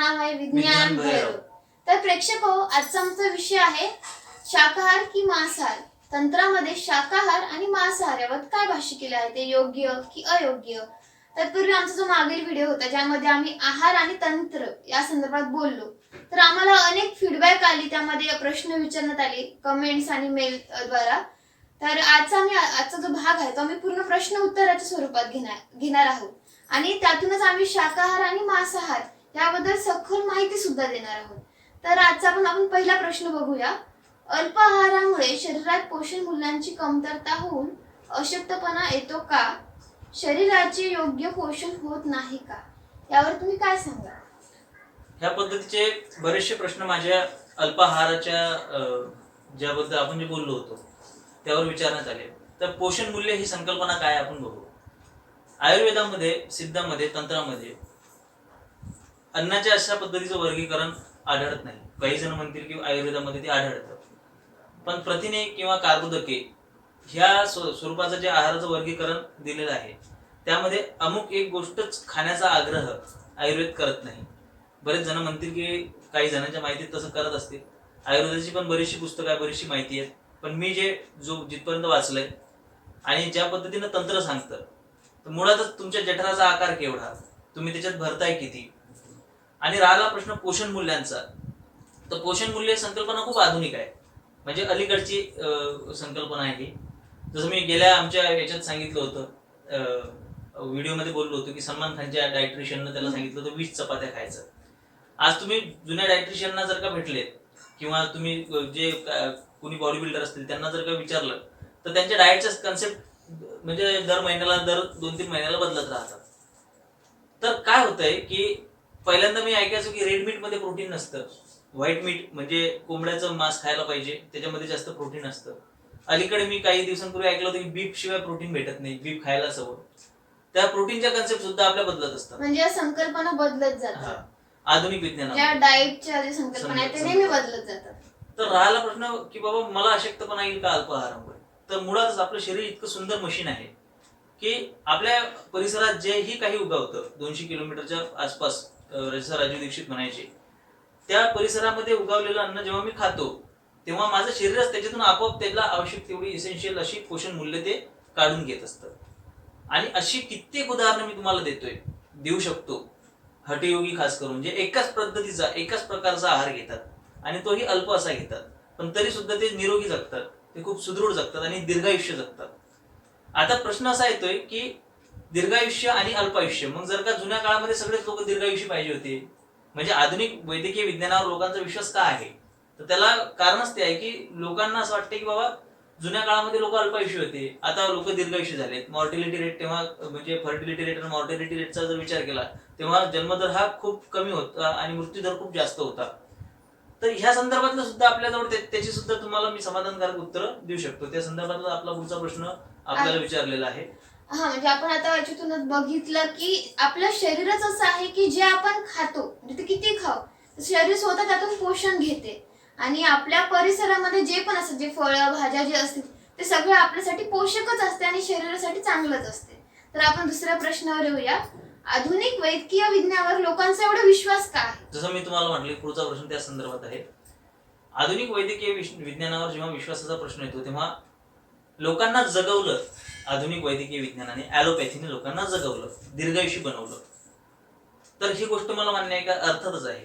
नाव आहे विज्ञान विज्ञान भैरव. भैरव. तर प्रेक्षक हो, आजचा आमचा विषय आहे शाकाहार की मांसाहार. तंत्रामध्ये शाकाहार आणि मांसाहार याबाबत काय भाष्य केले आहे, ते योग्य की अयोग्य. तत्पूर्वी आमचा जो मागील व्हिडिओ होता ज्यामध्ये आम्ही आहार आणि तंत्र या संदर्भात बोललो, तर आम्हाला अनेक फीडबॅक आली, त्यामध्ये प्रश्न विचारण्यात आले कमेंट्स आणि मेल द्वारा. तर आजचा जो भाग आहे तो आम्ही पूर्ण प्रश्न उत्तराच्या स्वरूपात घेणार आहोत आणि त्यातूनच आम्ही शाकाहार आणि मांसाहार याबद्दल सखोल माहिती सुद्धा देणार आहोत. तर आजचा आपण पहिला प्रश्न बघूया. अल्प आहारामुळे शरीरात पोषण मूल्यांची कमतरता होऊन अशक्तपणा येतो का? शरीराचे योग्य पोषण होत नाही का? यावर तुम्ही काय सांगा? ह्या पद्धतीचे बरेचसे प्रश्न माझ्या अल्पाहाराच्या ज्याबद्दल आपण जे बोललो होतो त्यावर विचारण्यात आले. तर पोषण मूल्य ही संकल्पना काय आपण बघू. आयुर्वेदामध्ये, सिद्धामध्ये, तंत्रामध्ये अन्नाच्या अशा पद्धतीचं वर्गीकरण आढळत नाही. काही जण म्हणतील की आयुर्वेदामध्ये ते आढळतं, पण प्रथिने किंवा कार्बोदके ह्या स्वरूपाचं जे आहाराचं वर्गीकरण दिलेलं आहे त्यामध्ये अमुक एक गोष्टच खाण्याचा आग्रह आयुर्वेद करत नाही. बरेच जण म्हणतील की काही जणांच्या माहितीत तसं करत असतील. आयुर्वेदाची पण बरीचशी पुस्तकं आहे, बरीचशी माहिती आहे, पण मी जिथपर्यंत वाचलंय आणि ज्या पद्धतीनं तंत्र सांगतं, तर मुळातच तुमच्या जठराचा आकार केवढा, तुम्ही त्याच्यात भरताय किती. आणि राहिला प्रश्न पोषण मूल्यांचा, तर पोषण मूल्य संकल्पना खूप आधुनिक आहे, म्हणजे अलीकडची संकल्पना आहे ही. जसं मी गेल्या आमच्या याच्यात सांगितलं होतं, व्हिडिओमध्ये बोललो होतो की सलमान खानच्या डायट्रिशियननं त्याला सांगितलं होतं 20 चपात्या खायचं. आज तुम्ही जुन्या डायट्रिशियनना जर का भेटलेत किंवा तुम्ही जे कोणी बॉडी बिल्डर असतील त्यांना जर का विचारलं, तर त्यांच्या डाएटचा कन्सेप्ट म्हणजे दर महिन्याला, दर 2-3 महिन्याला बदलत राहतात. तर काय होतंय की पहिल्यांदा मी ऐकायचो की रेड मीट मध्ये प्रोटीन नसतं, व्हाईट मीट म्हणजे कोंबड्याचं मांस खायला पाहिजे, त्याच्यामध्ये जास्त प्रोटीन असतं. अलीकडे मी काही दिवसांपूर्वी ऐकलं होतं की बीफ शिवाय प्रोटीन भेटत नाही, बीफ खायला हवं. त्या प्रोटीनच्या कन्सेप्ट सुद्धा आपल्या बदलत असतात, म्हणजे या संकल्पना बदलत जातात. आधुनिक विज्ञानात ज्या डाएटच्या जे संकल्पना आहेत ते नेहमी बदलत जातात. तर राहिला प्रश्न की बाबा मला अशक्तपणा येईल का अल्पाहारामुळे. तर मुळातच आपलं शरीर इतकं सुंदर मशीन आहे की आपल्या परिसरात जेही काही उगवतं 200 किलोमीटरच्या आसपास, जसं राजीव दीक्षित म्हणायचे, त्या परिसरामध्ये उगवलेलं अन्न जेव्हा मी खातो तेव्हा माझं शरीरच त्याच्यातून आपोआप त्याला आवश्यक तेवढी इसेन्शियल अशी पोषण मूल्य ते काढून घेत असतं. आणि अशी कित्येक उदाहरणं मी तुम्हाला देऊ शकतो. हठयोगी खास करून जे एकाच पद्धतीचा, एकाच प्रकारचा आहार घेतात आणि तोही अल्प असा घेतात, पण तरी सुद्धा ते निरोगी जगतात, ते खूप सुदृढ जगतात आणि दीर्घायुष्य जगतात. आता प्रश्न असा येतोय की दीर्घायुष्य आणि अल्पायुष्य, मग जर का जुन्या काळामध्ये सगळेच लोक दीर्घायुष्य पाहिजे होते, म्हणजे आधुनिक वैद्यकीय विज्ञानावर लोकांचा विश्वास का आहे, तर त्याला कारणच ते आहे की लोकांना असं वाटतं की बाबा जुन्या काळामध्ये लोक अल्पायुष्य होते, आता लोक दीर्घायुष्य झालेत. मॉर्टिलिटी रेट तेव्हा, म्हणजे फर्टिलिटी रेट आणि मॉर्टिलिटी रेटचा जर विचार केला तेव्हा जन्मदर हा खूप कमी होता आणि मृत्यूदर खूप जास्त होता. तर ह्या संदर्भातलं सुद्धा आपल्याजवळ त्याची सुद्धा तुम्हाला मी समाधानकारक उत्तर देऊ शकतो. त्या संदर्भातला आपला पुढचा प्रश्न आपल्याला विचारलेला आहे. म्हणजे आपण आता याच्यातूनच बघितलं की आपलं शरीरच असं आहे की जे आपण खातो, म्हणजे ते किती खाऊ, शरीर स्वतः त्यातून पोषण घेते आणि आपल्या परिसरामध्ये जे पण असतं, जे फळं भाज्या जे असतील ते सगळं आपल्यासाठी पोषकच असते आणि शरीरासाठी चांगलंच असते. तर आपण दुसऱ्या प्रश्नावर येऊया. आधुनिक वैद्यकीय विज्ञानावर लोकांचा एवढा विश्वास का आहे? जसं मी तुम्हाला म्हटले, पुढचा प्रश्न त्या संदर्भात आहे. आधुनिक वैद्यकीय विज्ञानावर जेव्हा विश्वासाचा प्रश्न येतो तेव्हा लोकांना जगवलं आधुनिक वैद्यकीय विज्ञानाने, ॲलोपॅथीने लोकांना जगवलं, दीर्घायुषी बनवलं. तर ही गोष्ट मला मान्य आहे का? अर्थातच आहे.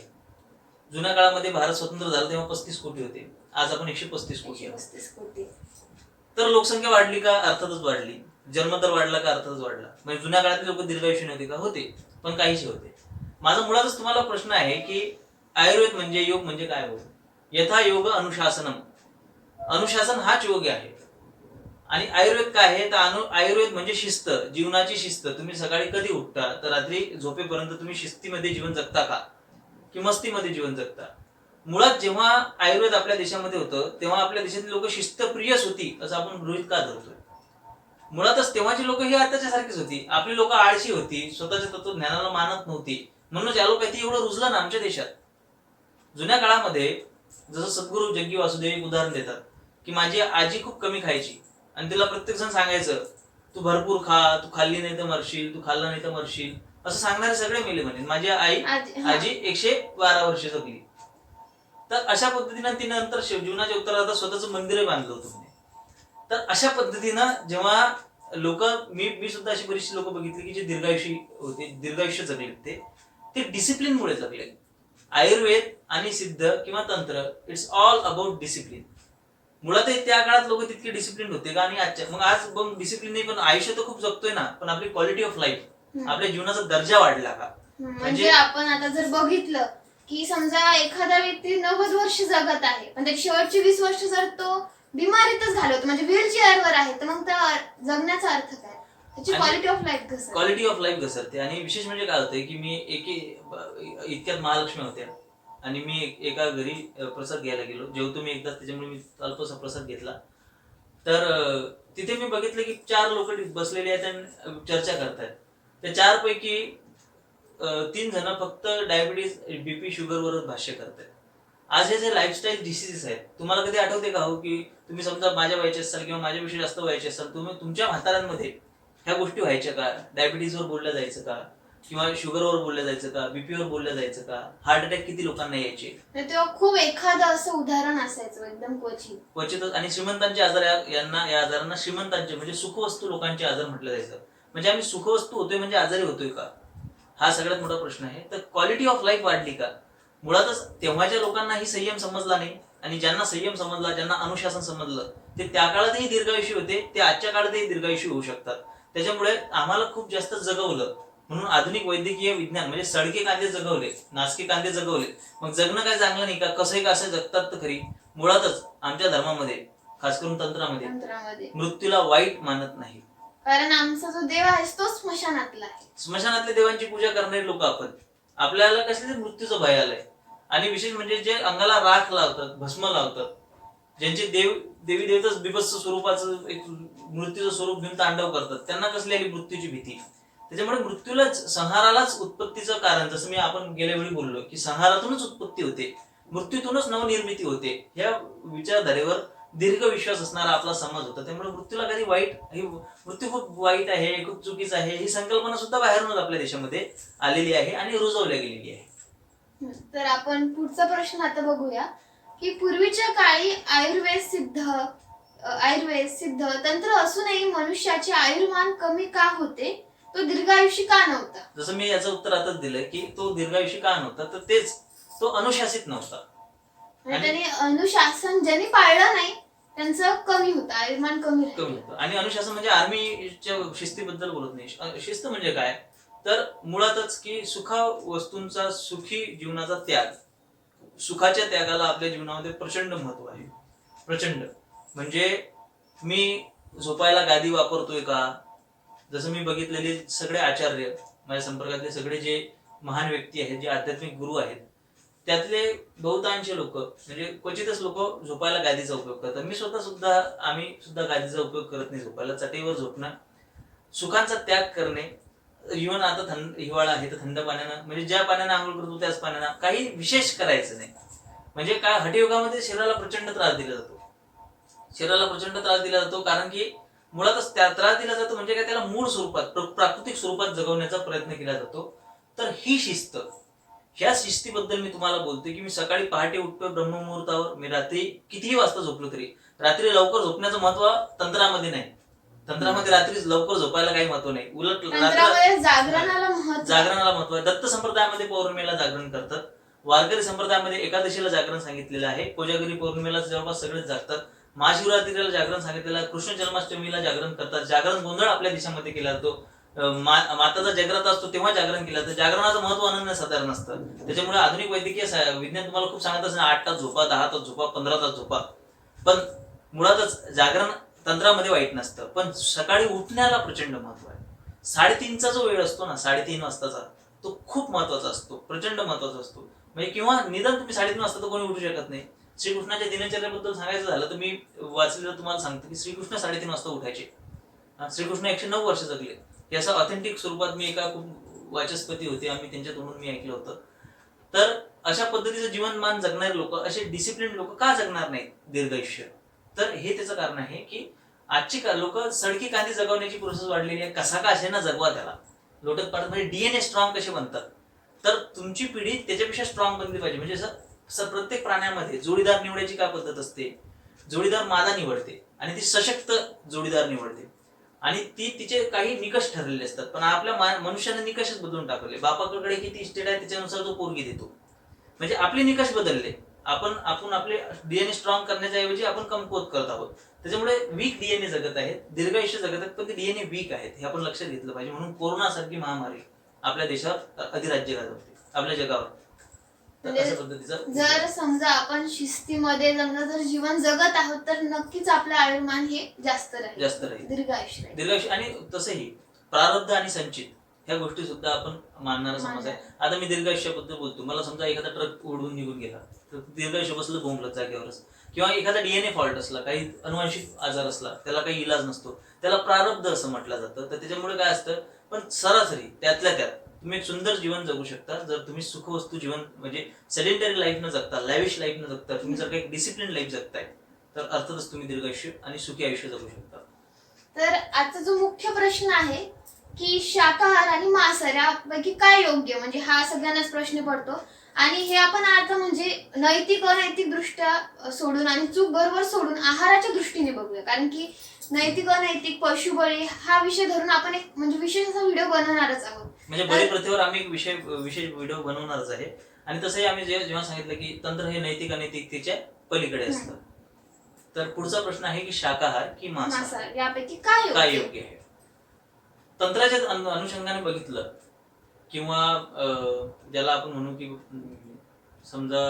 जुन्या काळामध्ये भारत स्वतंत्र झाला तेव्हा 35 कोटी होते, आज आपण 135 कोटी. तर लोकसंख्या वाढली का? अर्थातच वाढली. जन्मदर वाढला का? अर्थातच वाढला. म्हणजे जुन्या काळातले लोक दीर्घायुषी नव्हते का? होते, पण काहीशी होते. माझा मुळातच तुम्हाला प्रश्न आहे की आयुर्वेद म्हणजे, योग म्हणजे काय होय? यथा योग अनुशासनम, अनुशासन हाच योग आहे. आणि आयुर्वेद काय आहे? तर आयुर्वेद म्हणजे शिस्त, जीवनाची शिस्त. तुम्ही सकाळी कधी उठता, तर रात्री झोपेपर्यंत तुम्ही शिस्तीमध्ये जीवन जगता का, की मस्तीमध्ये जीवन जगता? मुळात जेव्हा आयुर्वेद आपल्या देशामध्ये होतं तेव्हा आपल्या देशातली लोक शिस्तप्रियच होती असं आपण गृहीत का धरतोय? मुळातच तेव्हाची लोक ही आताच्या सारखीच होती. आपली लोक आळशी होती, स्वतःच्या तत्वज्ञानाला मानत नव्हती, म्हणूनच ॲलोपॅथी एवढं रुजलं ना आमच्या देशात. जुन्या काळामध्ये जसं सद्गुरू जग्गी वासुदेव एक उदाहरण देतात की माझी आजी खूप कमी खायची आणि तिला प्रत्येक जण सांगायचं तू भरपूर खा, तू खाल्ली नाही तर मरशील, तू खाल्ला नाही तर मरशील. असं सांगणारे सगळे मेले म्हणजे माझी आई हा. आजी 112 वर्ष जगली. तर अशा पद्धतीनं तिने नंतर जीवनाच्या उत्तरार्धात स्वतःचं मंदिरही बांधलं होतं म्हणे. तर अशा पद्धतीनं जेव्हा लोक मी सुद्धा अशी बरीचशी लोक बघितली की जे दीर्घायुषी होते, दीर्घायुष्य जगले, ते डिसिप्लिनमुळे जगले. आयुर्वेद आणि सिद्ध किंवा तंत्र, इट्स ऑल अबाउट डिसिप्लिन. मुळात त्या काळात लोक तितके डिसिप्लिन होते का? आणि आजच्या मग आज मग डिसिप्लिन नाही, पण आयुष्य तर खूप जगतोय ना, पण आपली क्वालिटी ऑफ लाईफ, आपल्या जीवनाचा दर्जा वाढला का? म्हणजे आपण आता जर बघितलं की समजा एखादा व्यक्ती 90 वर्ष जगत आहे, पण त्याची शेवटची 20 वर्ष जर तो बिमारीतच घालवतो, म्हणजे व्हीलचेअरवर आहे, तर मग त्या जगण्याचा अर्थ काय? त्याची क्वालिटी ऑफ लाईफ घसरते. क्वालिटी ऑफ लाईफ घसरते. आणि विशेष म्हणजे काय होतंय की मी इतक्यात महालक्ष्मी होत्या आणि मी एका घरी प्रसाद घ्यायला गेलो. जेवतो मी एकदाच, त्याच्यामुळे मी अल्पसा प्रसाद घेतला. तर तिथे मी बघितलं की 4 लोक बसलेले आहेत आणि चर्चा करतायत. त्या 4 पैकी 3 जण फक्त डायबिटीज, बीपी, शुगरवरच भाष्य करतायत. आज हे जे लाईफस्टाईल डिसीजेस आहेत, तुम्हाला कधी आठवते का हो की तुम्ही समजा माझ्या वयाचे असाल किंवा माझ्यापेक्षा जास्त वयाचे असाल, तुम्ही तुमच्या म्हाताऱ्यांमध्ये ह्या गोष्टी व्हायच्या का? डायबिटीजवर बोलल्या जायचं का? किंवा शुगरवर बोललं जायचं का? बीपीवर बोललं जायचं का? हार्ट अटॅक किती लोकांना यायचे? तेव्हा खूप एखादं असं उदाहरण असायचं, एकदम क्वचितच. आणि श्रीमंतांचे आजार, या आजारांना श्रीमंतांचे म्हणजे सुखवस्तू लोकांचे आजार म्हटलं जायचं. म्हणजे आम्ही सुखवस्तू होतोय म्हणजे आजारी होतोय का? हा सगळ्यात मोठा प्रश्न आहे. तर क्वालिटी ऑफ लाईफ वाढली का? मुळातच तेव्हाच्या लोकांनाही संयम समजला नाही, आणि ज्यांना संयम समजला, ज्यांना अनुशासन समजलं, ते त्या काळातही दीर्घायुषी होते, ते आजच्या काळातही दीर्घायुषी होऊ शकतात. त्याच्यामुळे आम्हाला खूप जास्त जगवलं. म्हणून आधुनिक वैद्यकीय विज्ञान म्हणजे सडके कांदे जगवले, नासके कांदे जगवले. मग जगणं काय चांगलं नाही का? कसंही का असं जगतात तर खरी. मुळातच आमच्या धर्मामध्ये, खास करून तंत्रामध्ये मृत्यूला वाईट मानत नाही. कारण आमचा जो देव आहे तो स्मशानातला आहे. स्मशानातल्या देवांची पूजा करणारे लोक आपण. आपल्याला कसले मृत्यूचं भय आलंय. आणि विशेष म्हणजे जे अंगाला राख लावतात, भस्म लावतात, ज्यांचे देवी देवताच बिभत्स स्वरूपाचं एक मृत्यूचं स्वरूप घेऊन तांडव करतात, त्यांना कसली आली मृत्यूची भीती. त्याच्यामुळे मृत्यूलाच, संहारालाच उत्पत्तीचं कारण, जसं मी आपण गेल्या वेळी बोललो की संहारातूनच उत्पत्ती होते, मृत्यूतूनच नवनिर्मिती होते, ह्या विचारधारेवर दीर्घ विश्वास असणारा आपला समाज होता. त्यामुळे मृत्यूला कधी मृत्यू खूप वाईट आहे, खूप चुकीचं आहे, ही संकल्पना सुद्धा बाहेरूनच आपल्या देशामध्ये आलेली आहे आणि रुजवल्या गेलेली आहे. तर आपण पुढचा प्रश्न आता बघूया की पूर्वीच्या काळी आयुर्वेद सिद्ध तंत्र असूनही मनुष्याचे आयुर्मान कमी का होते? तो दीर्घायुषी का नव्हता? जसं मी याचं उत्तर आताच दिलंय की तो दीर्घायुषी का नव्हता, तर तेच, तो अनुशासित नव्हता. त्यांनी अनुशासन ज्यांनी पाळलं नाही त्यांचं कमी होतं, आयुर्मान कमी होतं. आणि अनुशासन म्हणजे आर्मीच्या शिस्तीबद्दल बोलत नाही. शिस्त म्हणजे काय? तर मुळातच की सुखा वस्तूंचा, सुखी जीवनाचा त्याग, सुखाच्या त्यागाला आपल्या जीवनामध्ये प्रचंड महत्व आहे. प्रचंड. म्हणजे मी झोपायला गादी वापरतोय का? जसं मी बघितलेले सगळे आचार्य, माझ्या संपर्कातले सगळे जे महान व्यक्ती आहेत, जे आध्यात्मिक गुरु आहेत, त्यातले बहुतांश लोक, म्हणजे क्वचितच लोक झोपायला गादीचा उपयोग करतात. आम्ही सुद्धा गादीचा उपयोग करत नाही झोपायला. चटईवर झोपणं, सुखांचा त्याग करणे. इव्हन आता हिवाळा आहे तर थंड पाण्यानं, म्हणजे ज्या पाण्यानं आंघोळ करतो त्याच पाण्यानं, काही विशेष करायचं नाही. म्हणजे काय, हठयोगामध्ये शरीराला प्रचंड त्रास दिला जातो. कारण की मुळातच त्या त्रास दिला जातो म्हणजे काय, त्याला मूळ स्वरूपात, प्राकृतिक स्वरूपात जगवण्याचा प्रयत्न केला जातो. तर ही शिस्त, ह्या शिस्तीबद्दल मी तुम्हाला बोलतोय की मी सकाळी पहाटे उठतोय ब्रह्ममुहूर्तावर. मी रात्री कितीही वाजता झोपलो तरी, रात्री लवकर झोपण्याचं महत्व तंत्रामध्ये नाही. तंत्रामध्ये रात्री लवकर झोपायला काही महत्व नाही, उलट जागरणाला महत्व आहे. दत्त संप्रदायामध्ये पौर्णिमेला जागरण करतात, वारकरी संप्रदायामध्ये एकादशीला जागरण सांगितलेलं आहे, कोजागिरी पौर्णिमेला जवळपास सगळेच जागतात, महाशिवरात्रीला जागरण सांगितलेलं आहे, कृष्ण जन्माष्टमीला जागरण करतात. जागरण गोंधळ आपल्या देशामध्ये केला जातो. माताचा जगराता असतो तेव्हा जागरण केलं जातं. जागरणाचं महत्व अनन्यसाधारण असतं. त्याच्यामुळे आधुनिक वैद्यकीय विज्ञान तुम्हाला खूप सांगत असतं 8 तास झोपा, 10 तास झोपा, 15 तास झोपा. पण मुळातच जागरण तंत्रामध्ये वाईट नसतं, पण सकाळी उठण्याला प्रचंड महत्व आहे. 3:30चा जो वेळ असतो ना, 3:30 वाजताचा, तो खूप महत्वाचा असतो, प्रचंड महत्वाचा असतो. म्हणजे किंवा निदान तुम्ही 3:30 वाजता तर कोणी उठू शकत नाही. श्रीकृष्णाच्या दिनचर्याबद्दल सांगायचं झालं तर मी वाचलेलं तुम्हाला सांगतो की श्रीकृष्ण 3:30 वाजता उठायचे. श्रीकृष्ण 109 वर्ष जगले. हे असं ऑथेंटिक स्वरूपात मी एका खूप वाचस्पती होते, आम्ही त्यांच्या तोंडून मी ऐकलं होतं. तर अशा पद्धतीचं जीवनमान जगणारे लोक, असे डिसिप्लिन लोक का जगणार नाहीत दीर्घायुष्य? तर हे त्याचं कारण आहे की आजची लोक सडकी कांदी जगवण्याची प्रोसेस वाढलेली आहे. कसा का असे ना जगवा त्याला. लोटत पाठत म्हणजे डीएनए स्ट्रॉंग कसे बनतात, तर तुमची पिढी त्याच्यापेक्षा स्ट्रॉंग बनली पाहिजे. म्हणजे असं प्रत्येक प्राण्यामध्ये जोडीदार निवडायची काय पद्धत असते, जोडीदार मादा निवडते आणि ती सशक्त जोडीदार निवडते आणि ती तिचे काही निकष ठरलेले असतात. पण आपल्या मनुष्याने निकषच बदलून टाकले. बापाकडे किती इस्टेट आहे त्याच्यानुसार तो पोरगी देतो. म्हणजे आपले निकष बदलले. आपण आपले डीएनए स्ट्रॉंग करण्याच्या ऐवजी आपण कमकुवत करत आहोत. त्याच्यामुळे वीक डीएनए जगत आहेत, दीर्घायुष्य जगत आहेत, पण ते डीएनए वीक आहेत हे आपण लक्षात घेतलं पाहिजे. म्हणून कोरोनासारखी महामारी आपल्या देशावर अधिराज्य गाजवते, आपल्या जगावर. तर म्हणजे अशा पद्धतीचं जर समजा आपण शिस्तीमध्ये जर जीवन जगत आहोत तर नक्कीच आपलं आयुर्मान हे जास्त राहील, दीर्घ आयुष्य राहील. दीर्घायुष्य. आणि तसंही प्रारब्ध आणि संचित ह्या गोष्टी सुद्धा आपण मानणारा समाज आहे. आता मी दीर्घायुष्याबद्दल बोलतो. मला समजा एखादा ट्रक उडवून निघून गेला तर दीर्घायुष्य बसलं बोंबलत जागेवरच, किंवा एखादा डीएनए फॉल्ट असला, काही अनुवांशिक आजार असला, त्याला काही इलाज नसतो, त्याला प्रारब्ध असं म्हटलं जातं. तर त्याच्यामुळे काय असतं, पण सरासरी त्यातल्या त्यात तुम्ही एक सुंदर जीवन जगू शकता जर तुम्ही सुखवस्तू जीवन म्हणजे सेडेंटरी लाईफ न जगता, लॅविश लाईफ न जगता तुम्ही जर काही डिसिप्लिन लाईफ जगताय तर अर्थातच तुम्ही दीर्घायुष्य आणि सुखी आयुष्य जगू शकता. तर आजचा जो मुख्य प्रश्न आहे की शाकाहार आणि मांसाहार यापैकी काय योग्य, म्हणजे हा सगळ्यांनाच प्रश्न पडतो. आणि हे आपण आता म्हणजे नैतिक अनैतिक दृष्ट्या सोडून आणि चूक बरोबर सोडून आहाराच्या दृष्टीने बघूया. कारण की नैतिक अनैतिक पशुबळी हा विषय धरून आपण एक म्हणजे विशेष असा व्हिडिओ बनवणारच आहोत. म्हणजे बळी प्रथेवर आम्ही एक विशेष व्हिडिओ बनवणारच आहे. आणि तसंही आम्ही जेव्हा सांगितलं की तंत्र हे नैतिक अनैतिकतेच्या पलीकडे असतं. तर पुढचा प्रश्न आहे की शाकाहार की मांसाहार यापैकी काय योग्य आहे. तंत्राच्या अनुषंगाने बघितलं किंवा ज्याला आपण म्हणू की समजा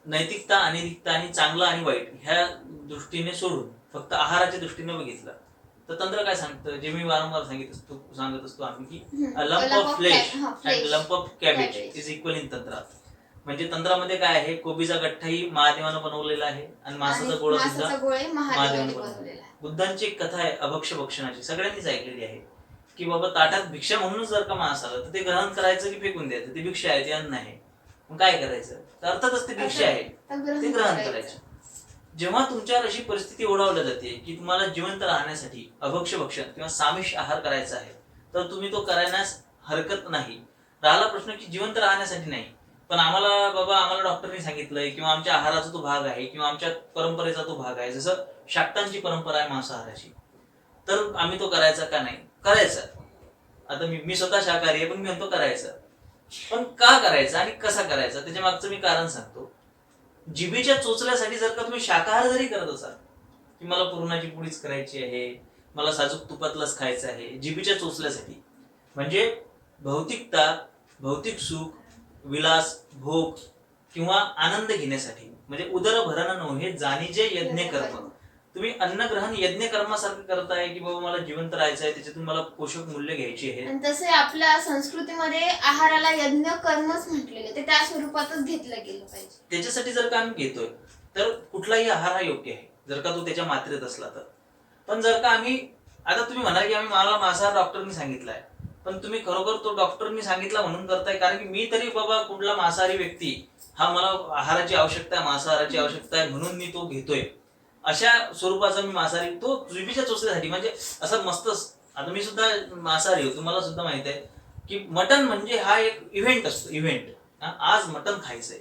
नैतिकता, अनैतिकता आणि चांगलं आणि वाईट ह्या दृष्टीने सोडून फक्त आहाराच्या दृष्टीने बघितलं तर तंत्र काय सांगतं, जे मी वारंवार सांगत असतो आम्ही की lump of flesh and lump of cabbage is equal in तंत्र. म्हणजे तंत्रामध्ये काय आहे, कोबीचा गठ्ठाही महादेवानं बनवलेला आहे आणि मांसाचा गोळा सुद्धा महादेवानं बनवलेला आहे. बुद्धांची एक कथा आहे अभक्ष भक्षणाची, सगळ्यांनीच ऐकलेली आहे की बाबा ताटात भिक्षा म्हणूनच जर का मांस आलं तर ते ग्रहण करायचं की फेकून द्यायचं, ती भिक्षा आहे, ते अन्न आहे, मग काय करायचं. तर अर्थातच ते भिक्षा आहे, ते ग्रहण करायचं. जेव्हा तुमच्यावर अशी परिस्थिती ओढावली जाते की तुम्हाला जिवंत राहण्यासाठी अभक्ष भक्षण किंवा सामिष आहार करायचा आहे तर तुम्ही तो करण्यास हरकत नाही. राहिला प्रश्न की जिवंत राहण्यासाठी नाही, पण आम्हाला डॉक्टरनी सांगितलंय किंवा आमच्या आहाराचा तो भाग आहे किंवा आमच्या परंपरेचा तो भाग आहे, जसं शाक्तांची परंपरा आहे मांसाहाराची, तर आम्ही तो करायचा का नाही, करायचा. आता मी स्वतः शाकाहारी आहे पण मी म्हणतो करायचा. पण का करायचा आणि कसा करायचा त्याच्या मागचं मी कारण सांगतो. जिभेच्या चोचल्यासाठी जर का तुम्ही शाकाहार जरी करत असाल की मला पुरणाची पोळीच करायची आहे, मला साजूक तुपातलंच खायचं आहे, जिभेच्या चोचल्यासाठी म्हणजे भौतिकता, भौतिक सुख, विलास, भोग किंवा आनंद घेण्यासाठी, म्हणजे उदरभरण नव्हे जाणीजे यज्ञ कर्म. तुम्ही अन्नग्रहण यज्ञ कर्मासारखं करताय की बाबा मला जिवंत राहायचं आहे, त्याच्यातून मला पोषक मूल्य घ्यायची आहे. आणि तसे आपल्या संस्कृतीमध्ये आहाराला यज्ञ कर्मच म्हटलेले, ते त्या स्वरूपातच घेतलं गेलं पाहिजे. त्याच्यासाठी जर का आम्ही घेतोय तर कुठलाही आहार हा योग्य आहे जर का तो त्याच्या मात्रेत असला तर. पण जर का आम्ही आता तुम्ही म्हणाल की मला मांसाहार डॉक्टरनी सांगितलाय, पण तुम्ही खरोखर तो डॉक्टरनी सांगितला म्हणून करताय, कारण की मी तरी बाबा कुठला मांसाहारी व्यक्ती हा मला आहाराची आवश्यकता आहे, मांसाहाराची आवश्यकता आहे म्हणून मी तो घेतोय, अशा स्वरूपाचा मी मांसाहारी तो जिभेच्या चोचल्यासाठी. म्हणजे असं मस्तच. आता मी सुद्धा मांसाहारी होतो, मला सुद्धा माहित आहे की मटन म्हणजे हा एक इव्हेंट असतो, इव्हेंट. आज मटन खायचंय,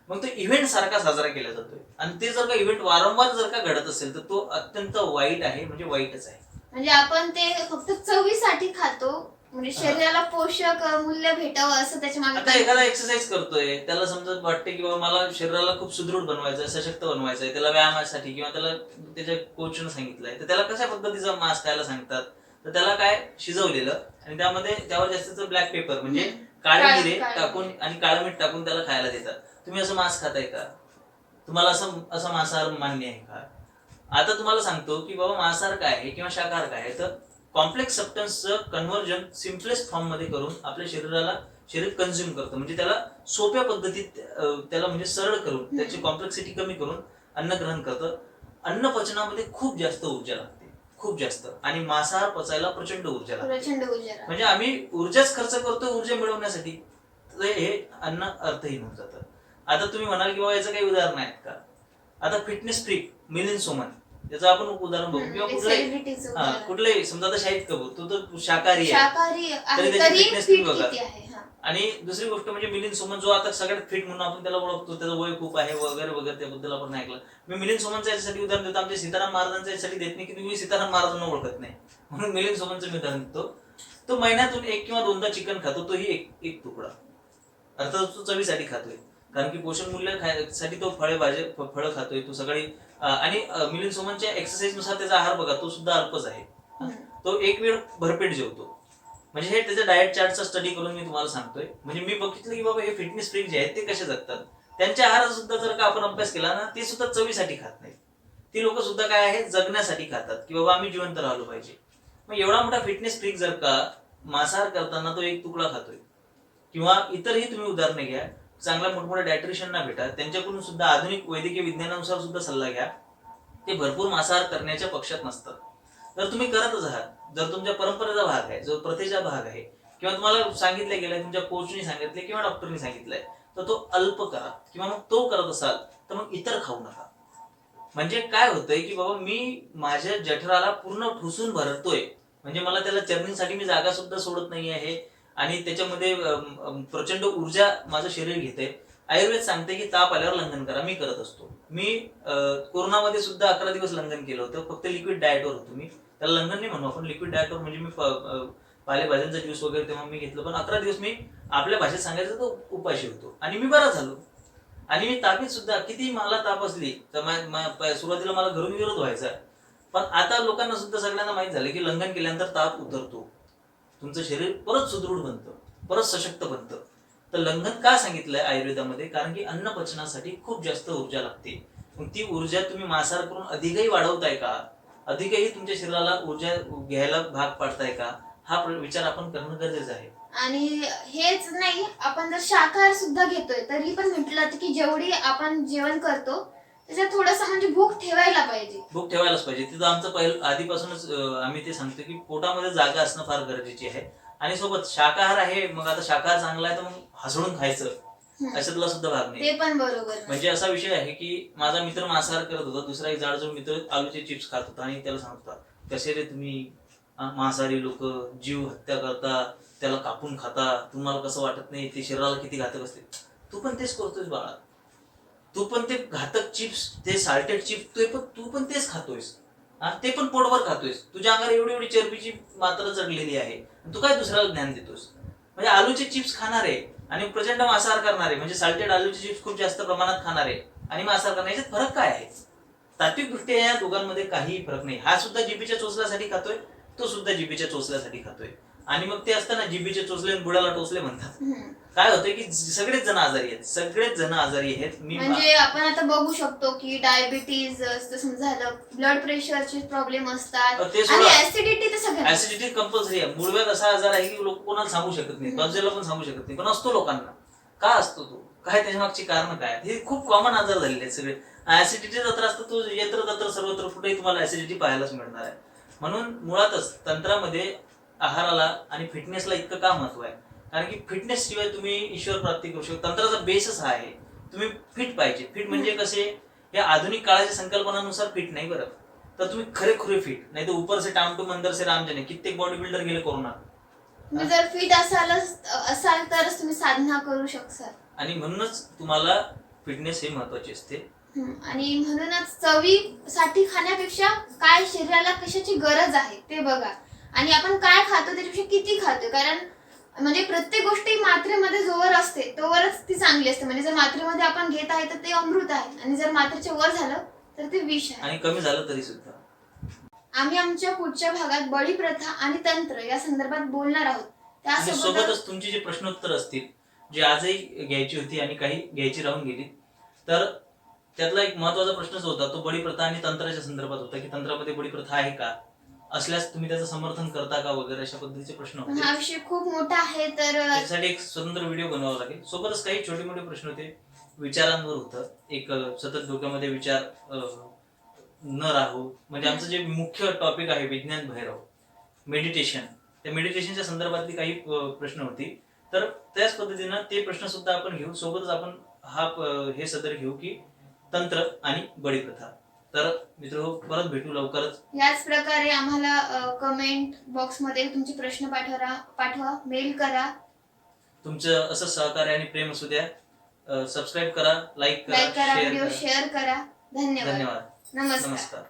मग तो इव्हेंट सारखा साजरा केला जातोय आणि ते जर का इव्हेंट वारंवार जर का घडत असेल तर तो अत्यंत वाईट आहे, म्हणजे वाईटच आहे. म्हणजे आपण ते फक्त चवीसाठी खातो, म्हणजे शरीराला पोषक मूल्य भेटावं असं त्याच्या मागे. आता एखादा एक्सरसाइज करतोय, त्याला समजा वाटते की बाबा मला शरीराला खूप सुदृढ बनवायचं आहे, सशक्त बनवायचं आहे, त्याला व्यायामासाठी किंवा त्याला त्याच्या कोचनं सांगितलंय, तर त्याला कशा पद्धतीचा मांस खायला सांगतात, तर त्याला काय शिजवलेलं आणि त्यामध्ये त्यावर जास्तीचं ब्लॅक पेपर म्हणजे काळे मिरे टाकून आणि काळं मीठ टाकून त्याला खायला देतात. तुम्ही असं मांस खाताय का? तुम्हाला असं मांसाहार मान्य आहे का? आता तुम्हाला सांगतो की बाबा मांसाहार काय आहे किंवा शाकाहार काय आहे, तर कॉम्प्लेक्स सबस्टन्सचं कन्व्हर्जन सिम्पलेस्ट फॉर्म मध्ये करून आपल्या शरीर कन्झ्युम करतं. म्हणजे त्याला सोप्या पद्धतीत त्याला म्हणजे सरळ करून त्याची कॉम्प्लेक्सिटी कमी करून अन्न ग्रहण करतं. अन्न पचनामध्ये खूप जास्त ऊर्जा लागते, खूप जास्त. आणि मांसाहार पचायला प्रचंड ऊर्जा लागते. म्हणजे आम्ही ऊर्जाच खर्च करतो ऊर्जा मिळवण्यासाठी, तर हे अन्न अर्थहीन होऊन जातं. आता तुम्ही म्हणाल की बाबा याचं काही उदाहरण आहेत का? आता फिटनेस फ्रीक मिलिंद सोमन त्याचं आपण उदाहरण बघू किंवा सेलिब्रिटीचं उदाहरण. कुठलंही समजा आता शाहिद कपूर तो तर शाकाहारी आहे शाकाहारी आहे तरी त्याची तरी fitness फिट तुम्ही बघा. किती आहे. हा. आणि दुसरी गोष्ट म्हणजे मिलिंद सोमन जो आता सगळ्यात फिट म्हणून आपण त्याला ओळखतो, त्याचं वय खूप आहे वगैरे वगैरे, त्याबद्दल आपण ऐकलं. मी मिलिंद सोमनचं याच्यासाठी उदाहरण देतो, आमच्या सीताराम महाराजांचं यासाठी देत नाही की तुम्ही सीताराम महाराजांना ओळखत नाही, म्हणून मिलिंद सोमनचं मी उदाहरण देतो. तो महिन्यातून 1 किंवा 2दा चिकन खातो, तोही एक तुकडा. अर्थात तो चवीसाठी खातोय, कारण की पोषण मूल्य खायसाठी तो फळं खातोय तो सकाळी. आणि मिलिंद सोमनच्या एक्सरसाइज नुसार त्याचा आहार बघा, तो सुद्धा अल्पच आहे. तो एक वेळ भरपेट जेवतो. म्हणजे हे त्याच्या डाएट चार्टचा स्टडी करून मी तुम्हाला सांगतोय. म्हणजे मी बघितलं की बाबा हे फिटनेस फ्रीक जे आहेत ते कसे जगतात. त्यांच्या आहाराचा सुद्धा जर का आपण अभ्यास केला ना, ते सुद्धा चवीसाठी खात नाहीत. ती लोक सुद्धा काय आहे, जगण्यासाठी खातात की बाबा आम्ही जिवंत राहिलो पाहिजे. मग एवढा मोठा फिटनेस फ्रीक जर का मांसाहार करताना तो एक तुकडा खातोय, किंवा इतरही तुम्ही उदाहरणं घ्या, चांगल्या मोठमोठ्या डायट्रिशियनना भेटा, त्यांच्याकडून सुद्धा आधुनिक वैद्यकीय विज्ञानानुसार सुद्धा सल्ला घ्या. ते भरपूर मांसाहार करण्याच्या पक्षात नसतात. जर तुम्ही करतच आहात, जर तुमच्या परंपरेचा भाग आहे, जो प्रथेचा भाग आहे, किंवा तुम्हाला सांगितलं गेलंय, तुमच्या कोचनी सांगितलंय किंवा डॉक्टरनी सांगितलंय, तर तो अल्प करा. किंवा मग तो करत असाल तर मग इतर खाऊ नका. म्हणजे काय होतंय की बाबा मी माझ्या जठराला पूर्ण ठुसून भरतोय, म्हणजे मला त्याला चर्निंगसाठी मी जागा सुद्धा सोडत नाही आहे, आणि त्याच्यामध्ये प्रचंड ऊर्जा माझं शरीर घेते. आयुर्वेद सांगते की ताप आल्यावर लंघन करा, मी करत असतो. मी कोरोनामध्ये सुद्धा 11 दिवस लंघन केलं होतं, फक्त लिक्विड डाएटवर होतो मी. त्याला लंघन नाही म्हणू आपण, लिक्विड डाएटवर म्हणजे मी पालेभाज्यांचा ज्यूस वगैरे तेव्हा मी घेतलं, पण 11 दिवस मी आपल्या भाषेत सांगायचं तर उपाशी होतो, आणि मी बरा झालो. आणि मी तापीत सुद्धा, किती मला ताप असली तर सुरुवातीला मला घरून विरोध व्हायचा, पण आता लोकांना सुद्धा सगळ्यांना माहित झालं की लंघन केल्यानंतर ताप उतरतो, तुमचं शरीर परत सुदृढ बनतं, परत सशक्त बनतं. तर लंघन का सांगितलंय आयुर्वेदामध्ये, कारण की अन्न पचनासाठी खूप जास्त ऊर्जा लागते. मग ती ऊर्जा तुम्ही मांसाहार करून अधिकही वाढवताय का, अधिकही तुमच्या शरीराला ऊर्जा घ्यायला भाग पाडताय का, हा विचार आपण करणं गरजेचं आहे. आणि हेच नाही, आपण जर शाकाहार सुद्धा घेतोय तरी पण म्हटलं की जेवढी आपण जेवण करतो त्याच्यात थोडंसं म्हणजे भूक ठेवायला पाहिजे. भूक ठेवायलाच पाहिजे. तिथं आमचं आधीपासूनच आम्ही ते सांगतो की पोटामध्ये जागा असणं फार गरजेची आहे. आणि सोबत शाकाहार आहे, मग आता शाकाहार चांगला आहे तर मग हसडून खायचं अशातला सुद्धा भाग नाही. ते पण बरोबर. म्हणजे असा विषय आहे की माझा मित्र मांसाहार करत होता, दुसरा एक जाडजूड मित्र आलूचे चिप्स खात होता, आणि त्याला सांगत होता, कसे रे तुम्ही मांसाहारी लोक जीव हत्या करता, त्याला कापून खाता, तुम्हाला कसं वाटत नाही ते शरीराला किती घातक असते. तू पण तेच करतोयस बाळा, तू पण ते घातक चिप्स, ते साल्टेड चिप्स तू पण तेच खातोयस, ते पण पोटभर खातोयस. तुझ्या अंगावर एवढी एवढी चरबीची मात्रा चढलेली आहे, तू काय दुसऱ्याला ज्ञान देतोस. म्हणजे आलूचे चिप्स खाणारे आणि प्रचंड मांसाहार करणारे, म्हणजे साल्टेड आलूचे चिप्स खूप जास्त प्रमाणात खाणारे आणि मांसाहार करणारे, याच्यात फरक काय आहे. तात्विक दृष्ट्या या दोघांमध्ये काहीही फरक नाही. हा सुद्धा जिभेच्या चोचल्यासाठी खातोय, तो सुद्धा जिभेच्या चोचल्यासाठी खातोय. आणि मग ते असताना जिभेचे चोचले बुडाला टोचले म्हणतात. काय होतंय की सगळेच जण आजारी आहेत, सगळेच जण आजारी आहेत. म्हणजे आपण आता बघू शकतो की डायबिटीज झालं, ब्लड प्रेशरचे प्रॉब्लेम असतात, आणि ऍसिडिटी तर सगळ्यांना. ऍसिडिटी कंपल्सरी आहे. मूळव्याध असा आजार आहे की लोक कोणाला सांगू शकत नाही, कब्जेला पण सांगू शकत नाही, पण असतो लोकांना. का असतो तो, काय त्याच्या मागची कारण काय, हे खूप कॉमन आजार झालेले आहेत सगळे. ऍसिडिटीचा त्रास तर तो यत्र तत्र सर्वत्र कुठेही तुम्हाला ऍसिडिटी पाहायलाच मिळणार आहे. म्हणून मुळातच तंत्रामध्ये आहाराला आणि फिटनेसला इतकं का महत्व आहे, कारण की फिटनेस शिवाय तुम्ही ईश्वर प्राप्ती करू शकता. तंत्राचा बेसच हा आहे, तुम्ही फिट पाहिजे. फिट म्हणजे कसे, या आधुनिक काळाच्या संकल्पनानुसार फिट नाही बरं, तर तुम्ही खरे फिट, नाही तर ऊपर से टाम टू मंदर से राम जाने, कित्येक बॉडी बिल्डर गेले कोरोना. तुम्ही जर फिट असाल तरच तुम्ही साधना करू शकता. आणि म्हणूनच तुम्हाला फिटनेस हे महत्वाचे असते. आणि म्हणूनच चवीसाठी खाण्यापेक्षा काय शरीराला कशाची गरज आहे ते बघा, आणि आपण काय खातो त्याच्यापेक्षा किती खातो. कारण म्हणजे प्रत्येक गोष्टी मात्रेमध्ये जोवर असते तोवरच ती चांगली असते. म्हणजे जर मात्रेमध्ये आपण घेत आहे तर ते अमृत आहे, आणि जर मात्रेच्या वर झालं तर ते विष आहे, आणि कमी झालं तरी सुद्धा. आम्ही आमच्या पुढच्या भागात बळी प्रथा आणि तंत्र या संदर्भात बोलणार आहोत. त्यासोबतच तुमचे जे प्रश्नोत्तर असतील, जे आजही घ्यायची होती आणि काही घ्यायची राहून गेली, तर त्यातला एक महत्वाचा प्रश्नच होता, तो बळी प्रथा आणि तंत्राच्या संदर्भात होता, की तंत्रामध्ये बळी प्रथा आहे का, असल्यास तुम्ही त्याचं समर्थन करता का वगैरे, अशा पद्धतीचे प्रश्न होते. हा विषय खूप मोठा आहे, तर त्यासाठी एक स्वतंत्र व्हिडिओ बनवावा लागेल. सोबतच काही छोटे मोठे प्रश्न होते, विचारांवर होतं, एक सतत डोक्यामध्ये विचार न राहू. म्हणजे आमचं जे मुख्य टॉपिक आहे विज्ञान भैरव, मेडिटेशन, त्या मेडिटेशनच्या संदर्भातली काही प्रश्न होती. तर त्याच पद्धतीनं ते प्रश्न सुद्धा आपण घेऊ. सोबतच आपण हे सदर घेऊ की तंत्र आणि बळी प्रथा. तर मित्र परत भेटू लवकरच. याच प्रकारे आम्हाला कमेंट बॉक्समध्ये तुमचे प्रश्न पाठवा, मेल करा. तुमचं असं सहकार्य आणि प्रेम असू द्या. सबस्क्राईब करा, लाईक करा, व्हिडिओ शेअर करा. शेअर करा. धन्यवाद. धन्यवाद. नमस्कार. नमस्कार.